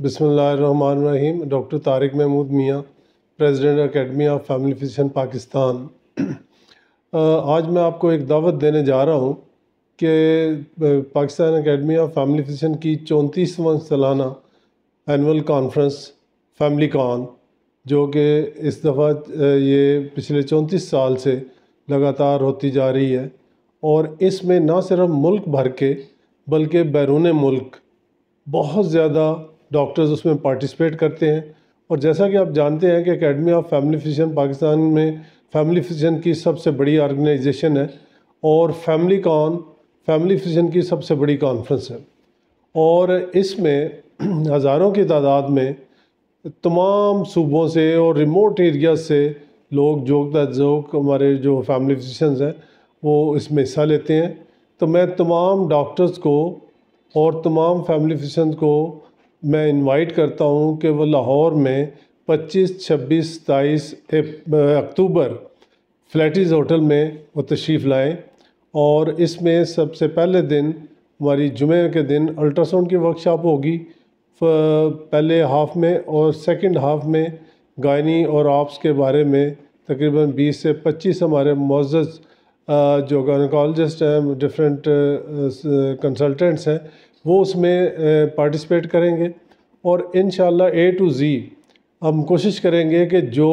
बिस्मिल्लाहिर्रहमानिर्रहीम। डॉक्टर तारिक महमूद मियाँ, president academy of family physician Pakistan. आज मैं आपको एक दावत देने जा रहा हूँ कि Pakistan academy of family physician की 34वां सालाना एनुअल कॉन्फ्रेंस फैमिली कॉन, जो कि इस दफ़ा ये पिछले 34 साल से लगातार होती जा रही है, और इसमें ना सिर्फ मुल्क भर के बल्कि बैरून मुल्क बहुत ज़्यादा डॉक्टर्स उसमें पार्टिसिपेट करते हैं। और जैसा कि आप जानते हैं कि academy of family physician Pakistan में फैमिली फिजिशियन की सबसे बड़ी ऑर्गेनाइजेशन है, और फैमिली कॉन फैमिली फिजिशियन की सबसे बड़ी कॉन्फ्रेंस है। और इसमें हज़ारों की तादाद में तमाम सूबों से और रिमोट एरिया से लोग जोक हमारे जो फैमिली फिजिशियंस हैं वो इसमें हिस्सा लेते हैं। तो मैं तमाम डॉक्टर्स को और तमाम फैमिली फिजिशियंस को मैं इनवाइट करता हूं कि वो लाहौर में 25, 26, 27 अक्टूबर फ्लैटीज़ होटल में वो तशरीफ़ लाएँ। और इसमें सबसे पहले दिन हमारी जुमे के दिन अल्ट्रासाउंड की वर्कशॉप होगी पहले हाफ में, और सेकंड हाफ में गायनी और ऑप्स के बारे में तकरीबन 20 से 25 हमारे मुअज़्ज़ज़ जो गायनोकोलॉजिस्ट हैं, डिफरेंट कंसल्टेंट्स हैं, वो उसमें पार्टिसिपेट करेंगे। और इंशाल्लाह A to Z हम कोशिश करेंगे कि जो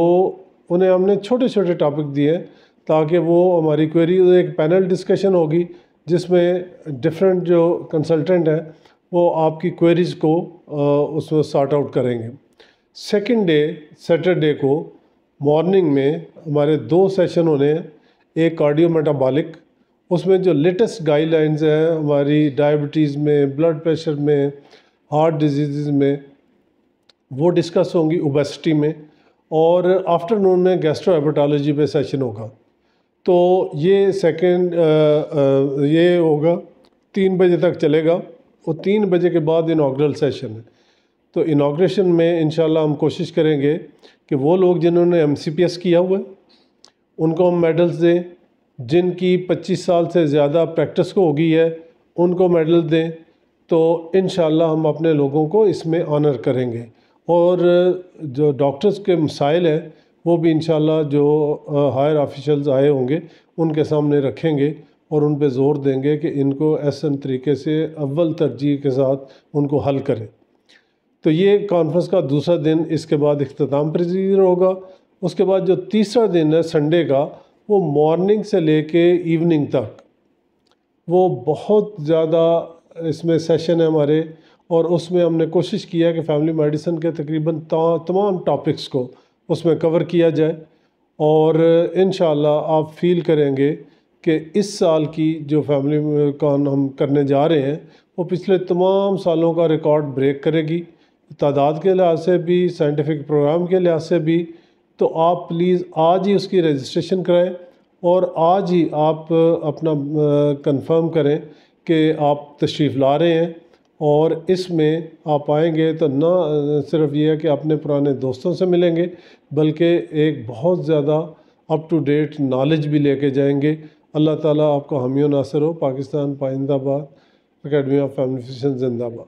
उन्हें हमने छोटे छोटे टॉपिक दिए हैं ताकि वो हमारी क्वेरी, एक पैनल डिस्कशन होगी जिसमें डिफरेंट जो कंसल्टेंट हैं वो आपकी क्वेरीज़ को उसमें सॉर्ट आउट करेंगे। सेकंड डे सैटरडे को मॉर्निंग में हमारे 2 सेशन होने हैं। एक कार्डियो मेटाबॉलिक, उसमें जो लेटेस्ट गाइडलाइंस हैं हमारी डायबिटीज़ में, ब्लड प्रेशर में, हार्ट डिजीज़ में, वो डिस्कस होंगी ओबेसिटी में। और आफ्टरनून में गैस्ट्रोहेपेटोलॉजी पे सेशन होगा। तो ये सेकंड ये होगा 3 बजे तक चलेगा, और 3 बजे के बाद इनॉग्रल सेशन है। तो इनॉग्रेशन में इंशाल्लाह हम कोशिश करेंगे कि वो लोग जिन्होंने MCPS किया हुआ है उनको हम मेडल्स दें, जिनकी 25 साल से ज़्यादा प्रैक्टिस को हो गई है उनको मेडल दें। तो इंशाल्लाह हम अपने लोगों को इसमें ऑनर करेंगे। और जो डॉक्टर्स के मसाइल हैं वो भी इंशाल्लाह जो हायर ऑफिशियल्स आए होंगे उनके सामने रखेंगे और उन पे ज़ोर देंगे कि इनको ऐसे तरीके से अव्वल तरजीह के साथ उनको हल करें। तो ये कॉन्फ्रेंस का दूसरा दिन, इसके बाद इख्तिताम प्रोसीजर होगा। उसके बाद जो तीसरा दिन है संडे का, वो मॉर्निंग से लेके इवनिंग तक वो बहुत ज़्यादा इसमें सेशन है हमारे। और उसमें हमने कोशिश किया कि फैमिली मेडिसिन के तकरीबन तमाम टॉपिक्स को उसमें कवर किया जाए। और इंशाल्लाह आप फील करेंगे कि इस साल की जो फैमिली कॉन हम करने जा रहे हैं वो पिछले तमाम सालों का रिकॉर्ड ब्रेक करेगी, तादाद के लिहाज से भी, साइंटिफिक प्रोग्राम के लिहाज से भी। तो आप प्लीज़ आज ही उसकी रजिस्ट्रेशन कराएं और आज ही आप अपना कंफर्म करें कि आप तशरीफ़ ला रहे हैं। और इसमें आप आएंगे तो ना सिर्फ ये है कि अपने पुराने दोस्तों से मिलेंगे, बल्कि एक बहुत ज़्यादा अप टू डेट नॉलेज भी लेके जाएंगे। अल्लाह ताला आपको हामी नासिर हो। पाकिस्तान पाइंदाबाद, एकेडमी ऑफ फैमिली फिजिशियन जिंदाबाद।